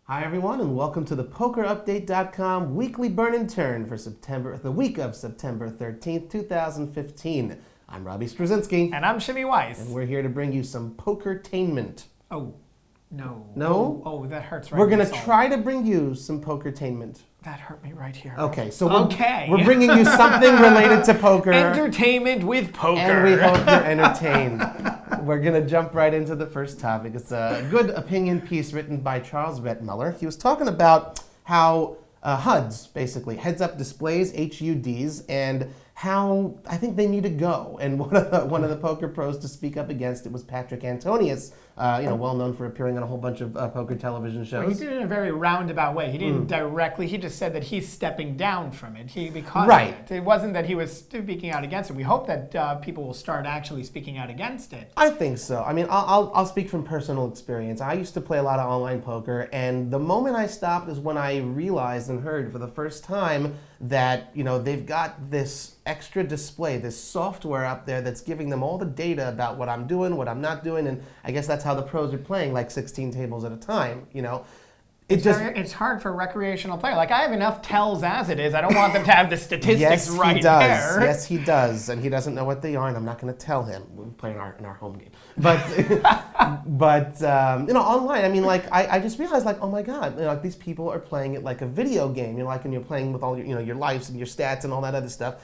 Hi everyone, and welcome to the PokerUpdate.com weekly burn and turn for the week of September 13th, 2015. I'm Robbie Straczynski. And I'm Shimmy Weiss. And we're here to bring you some pokertainment. Oh, no. No? Oh, that hurts right We're going in to the soul. try to bring you some pokertainment. That hurt me right here. Okay, so we're bringing you something related to poker. Entertainment with poker. And we hope you're entertained. We're going to jump right into the first topic. It's a good opinion piece written by Charles Rettmuller. He was talking about how HUDs, basically, heads-up displays, HUDs, and how I think they need to go. And one of the poker pros to speak up against it was Patrick Antonius, well known for appearing on a whole bunch of poker television shows. Well, he did it in a very roundabout way. He didn't directly. He just said that he's stepping down from it. Because right. of it. It wasn't that he was speaking out against it. We hope that people will start actually speaking out against it. I think so. I mean, I'll speak from personal experience. I used to play a lot of online poker, and the moment I stopped is when I realized and heard for the first time that they've got this extra display, this software up there that's giving them all the data about what I'm doing, what I'm not doing, and I guess that's how the pros are playing, like 16 tables at a time. It's hard for a recreational player. Like, I have enough tells as it is. I don't want them to have the statistics yes, right he does. there. Yes, he does, and he doesn't know what they are, and I'm not going to tell him. We're playing in our home game, but online. I mean, I just realized, oh my God, these people are playing it like a video game. And you're playing with all your lives and your stats and all that other stuff.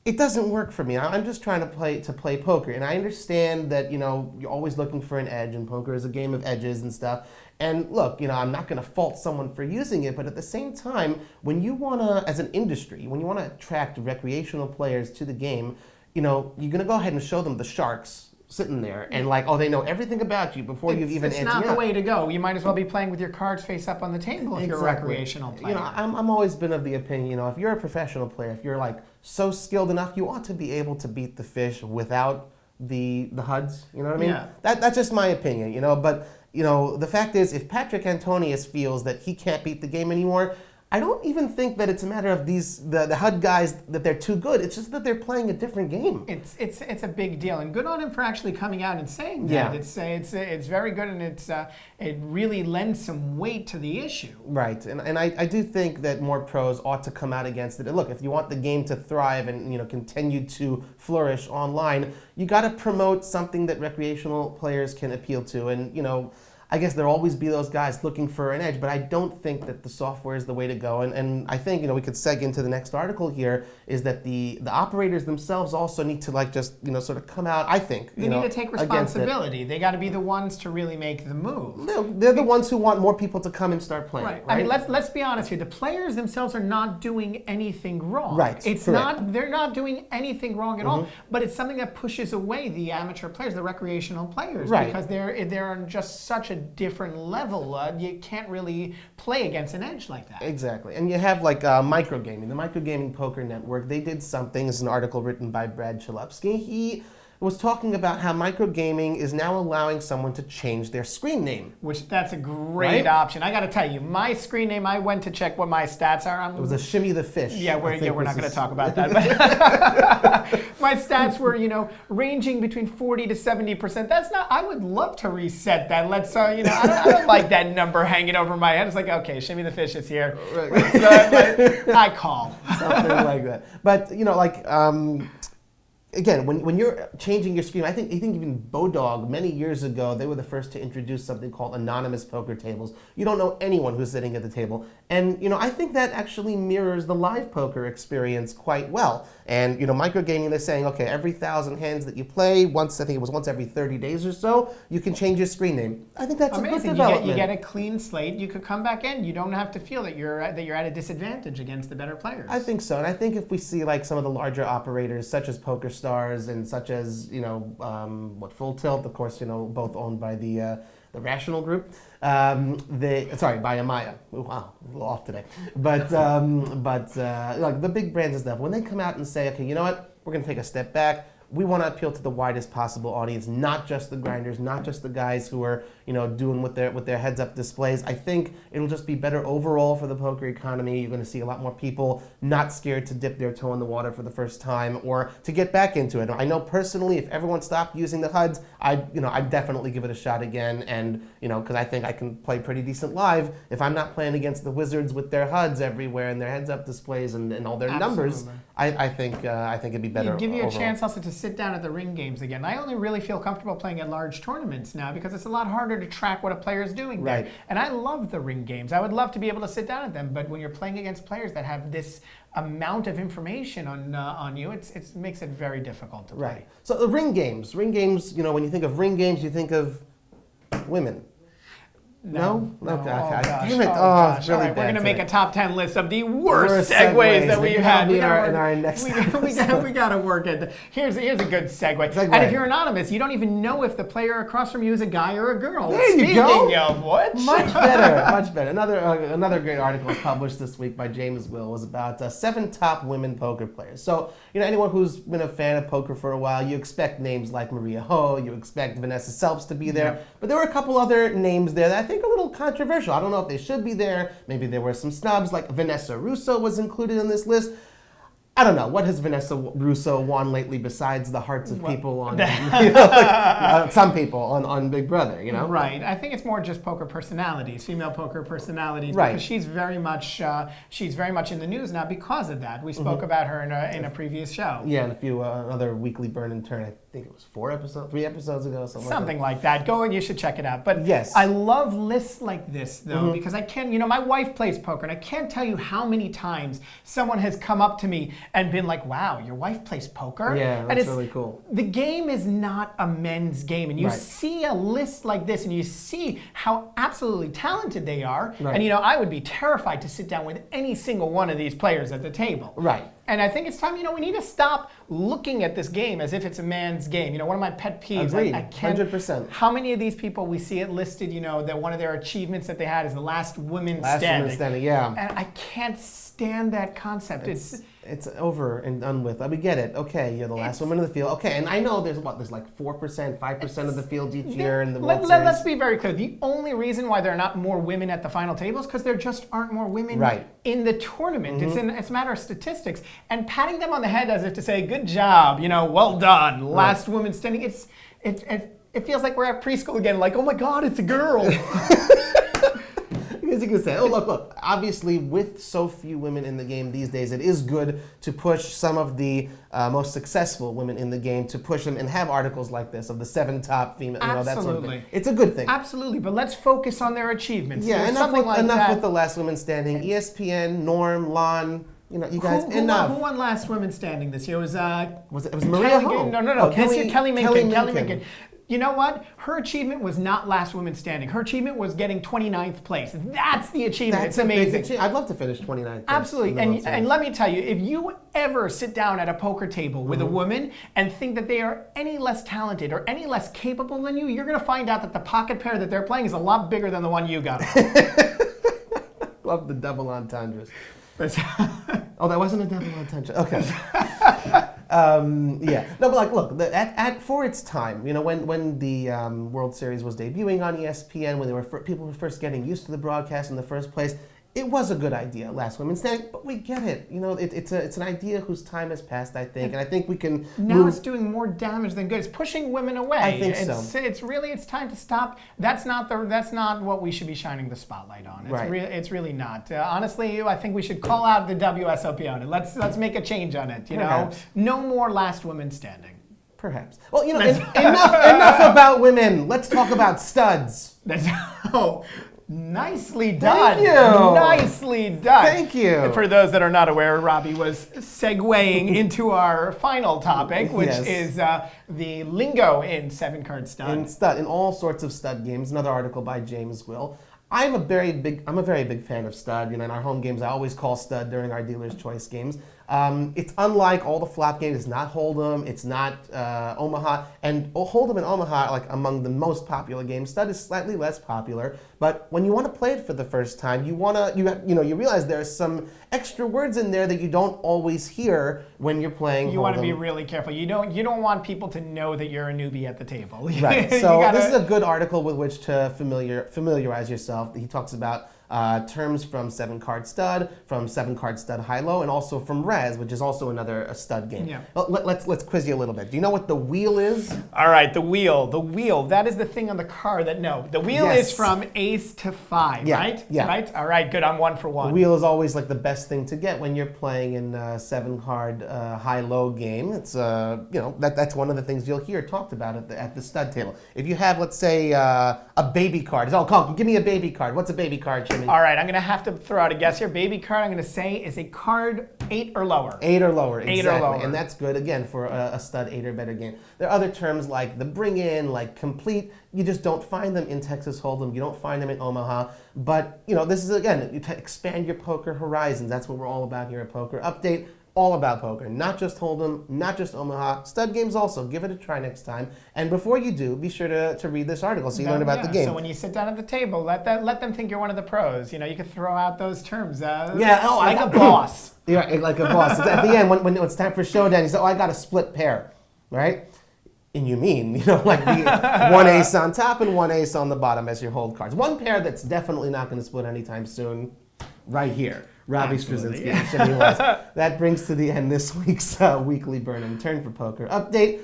It doesn't work for me. I'm just trying to play poker, and I understand that you're always looking for an edge, and poker is a game of edges and stuff. And look, I'm not going to fault someone for using it, but at the same time, when you want to, as an industry, when you want to attract recreational players to the game, you're going to go ahead and show them the sharks sitting there, and they know everything about you before you've even answered. It's not the way to go. You might as well be playing with your cards face up on the table if you're a recreational player. I'm always been of the opinion, if you're a professional player, if you're so skilled enough, you ought to be able to beat the fish without the HUDs. You know what I mean? Yeah. That's just my opinion. But the fact is, if Patrick Antonius feels that he can't beat the game anymore, I don't even think that it's a matter of the HUD guys that they're too good. It's just that they're playing a different game. It's a big deal, and good on him for actually coming out and saying that. Yeah. It's very good, and it really lends some weight to the issue. Right, and I do think that more pros ought to come out against it. And look, if you want the game to thrive and continue to flourish online, you got to promote something that recreational players can appeal to, and I guess there'll always be those guys looking for an edge, but I don't think that the software is the way to go. And I think, we could segue into the next article here, is that the operators themselves also need to sort of come out, I think. They need to take responsibility. They got to be the ones to really make the move. They're the ones who want more people to come and start playing. Right. I mean, let's be honest here. The players themselves are not doing anything wrong. Right. They're not doing anything wrong at all, but it's something that pushes away the amateur players, the recreational players, right. Because they're on just such a different level. You can't really play against an edge like that. Exactly. And you have microgaming, the Microgaming Poker Network. They did something. It's an article written by Brad Chalupsky. He was talking about how microgaming is now allowing someone to change their screen name. Which, that's a great option. I got to tell you, my screen name, I went to check what my stats are. It was a Shimmy the Fish. Yeah, we're not going to talk about that. But my stats were, ranging between 40 to 70%. That's not, I would love to reset that. Let's, I don't like that number hanging over my head. It's like, okay, Shimmy the Fish is here. Right. I call. Something like that. But, again, when you're changing your screen, I think even Bodog, many years ago, they were the first to introduce something called anonymous poker tables. You don't know anyone who's sitting at the table. And, I think that actually mirrors the live poker experience quite well. And, microgaming, they're saying, okay, every 1,000 hands that you play, I think it was once every 30 days or so, you can change your screen name. I think that's amazing. A good development. You get a clean slate. You could come back in. You don't have to feel that you're at a disadvantage against the better players. I think so. And I think if we see some of the larger operators, such as PokerStars and such as, Full Tilt, of course, both owned by the Rational Group, by Amaya. Ooh, wow, a little off today. But the big brands and stuff, when they come out and say, okay, you know what, we're going to take a step back, we want to appeal to the widest possible audience, not just the grinders, not just the guys who are, doing with their heads-up displays. I think it'll just be better overall for the poker economy. You're going to see a lot more people not scared to dip their toe in the water for the first time or to get back into it. I know personally, if everyone stopped using the HUDs, I'd definitely give it a shot again, and because I think I can play pretty decent live if I'm not playing against the wizards with their HUDs everywhere and their heads-up displays and all their numbers. I think it'd be better. Give you a overall. chance also to sit down at the ring games again. I only really feel comfortable playing at large tournaments now because it's a lot harder to track what a player is doing there. Right. And I love the ring games. I would love to be able to sit down at them, but when you're playing against players that have this amount of information on you, it makes it very difficult to play. Right. So the ring games, when you think of ring games, you think of women. No? Okay. Oh, gosh. Damn it. Oh, It's gosh. All really right, we're bad going to make today. a top 10 list of the worst Segues segues that we've had. in our next We got to work it. Here's a good segue. And if you're anonymous, you don't even know if the player across from you is a guy or a girl. There you go. Speaking of what? Much better. Another great article published this week by James Will was about 7 top women poker players. So, anyone who's been a fan of poker for a while, you expect names like Maria Ho, you expect Vanessa Selps to be there, Yep. but there were a couple other names there that I think are a little controversial. I don't know if they should be there. Maybe there were some snubs, like Vanessa Russo was included in this list. I don't know. What has Vanessa Russo won lately besides the hearts of people on, some people on Big Brother, Right. I think it's more just poker personalities, female poker personalities, Right. because she's very much in the news now because of that. We spoke about her in a previous show. Yeah, and a few other weekly burn and turn. I think it was 3 episodes ago, Something like that. Go and you should check it out. But yes. I love lists like this, though, because I can, my wife plays poker, and I can't tell you how many times someone has come up to me and been like, wow, your wife plays poker? Yeah, that's really cool. The game is not a men's game, and you Right. see a list like this, and you see how absolutely talented they are, Right. and I would be terrified to sit down with any single one of these players at the table. Right. And I think it's time, we need to stop looking at this game as if it's a man's game. One of my pet peeves. Agreed. I can't. 100%. How many of these people we see it listed, that one of their achievements that they had is the last woman standing. Yeah. And I can't stand that concept. It's over and done with. We get it. Okay, you're the last woman in the field. Okay, and I know there's like 4%, 5% of the field each year in the World Series. Let's be very clear. The only reason why there are not more women at the final table is because there just aren't more women Right. in the tournament. It's a matter of statistics. And patting them on the head as if to say, good job, well done, last woman standing. It feels like we're at preschool again, like, oh my God, it's a girl. As you can say, look, obviously with so few women in the game these days, it is good to push some of the most successful women in the game, to push them and have articles like this of the 7 top female, that sort of thing. It's a good thing. Absolutely, but let's focus on their achievements. Yeah, enough that. with the last women standing. ESPN, Norm, Lon, you guys, enough. Who won last women standing this year? It was Maria Ho. No. This year, Kelly Minkin. Kelly Minkin. You know what? Her achievement was not last woman standing. Her achievement was getting 29th place. That's the achievement. It's amazing. I'd love to finish 29th. Absolutely. And let me tell you, if you ever sit down at a poker table with a woman and think that they are any less talented or any less capable than you, you're going to find out that the pocket pair that they're playing is a lot bigger than the one you got. Love the double entendres. Oh, that wasn't a double entendre. Okay. Yeah. No, but look, for its time, when the World Series was debuting on ESPN, when people were first getting used to the broadcast in the first place, it was a good idea, last women standing, but we get it. It's an idea whose time has passed, I think, and I think we can Now it's doing more damage than good. It's pushing women away. I think so. It's time to stop. That's not what we should be shining the spotlight on. It's really not. Honestly, I think we should call out the WSOP on it. Let's make a change on it. Perhaps. No more last women standing. Perhaps. Well, enough about women. Let's talk about studs. Nicely done. Thank you. Nicely done. Thank you. And for those that are not aware, Robbie was segueing into our final topic, which is the lingo in 7-card stud. In all sorts of stud games. Another article by James Will. I'm a very big fan of stud. In our home games, I always call stud during our dealer's choice games. It's unlike all the flop games. It's not Hold'em. It's not Omaha. And Hold'em and Omaha are like among the most popular games. Stud is slightly less popular. But when you want to play it for the first time, you realize there's some extra words in there that you don't always hear when you're playing. You want to be really careful. You don't want people to know that you're a newbie at the table. Right. So this is a good article with which to familiarize yourself. He talks about terms from 7-card stud, from 7-card stud high-low, and also from Res, which is also another stud game. Yeah. Well, let's quiz you a little bit. Do you know what the wheel is? All right, the wheel. The wheel, that is the thing on the card that, no. The wheel is from ace to 5, right? Yeah. Right? All right, good. I'm 1 for 1. The wheel is always like the best thing to get when you're playing in a 7-card high-low game. It's that's one of the things you'll hear talked about at the stud table. If you have, let's say, a baby card. Give me a baby card. What's a baby card, Jimmy? All right, I'm going to have to throw out a guess here. Baby card, I'm going to say, is a card 8 or lower. 8 or lower, exactly. 8 or lower. And that's good, again, for a stud 8 or better game. There are other terms like the bring in, like complete. You just don't find them in Texas Hold'em. You don't find them in Omaha. But, this is, again, to expand your poker horizons. That's what we're all about here at Poker Update. All about poker, not just Hold'em, not just Omaha. Stud games also. Give it a try next time. And before you do, be sure to read this article so you learn about the game. So when you sit down at the table, let them think you're one of the pros. You can throw out those terms. Like a boss. Yeah, like a boss. At the end, when it's time for showdown, you say, I got a split pair, right? And you mean, like the 1 ace on top and 1 ace on the bottom as your hold cards. One pair that's definitely not going to split anytime soon, right here. Robbie Straczynski and Jimmy Wise. That brings to the end this week's weekly Burn and Turn for Poker Update.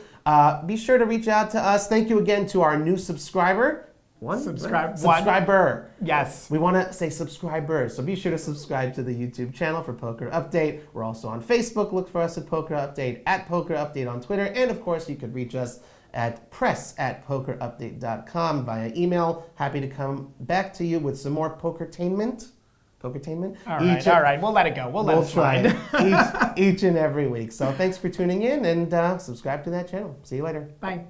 Be sure to reach out to us. Thank you again to our new subscriber. Subscriber. Yes. We want to say subscriber, so be sure to subscribe to the YouTube channel for Poker Update. We're also on Facebook. Look for us at Poker Update, at Poker Update on Twitter. And, of course, you could reach us at press@pokerupdate.com via email. Happy to come back to you with some more pokertainment. Pokertainment? All right. We'll let it go. We'll let it slide. each and every week. So thanks for tuning in, and subscribe to that channel. See you later. Bye.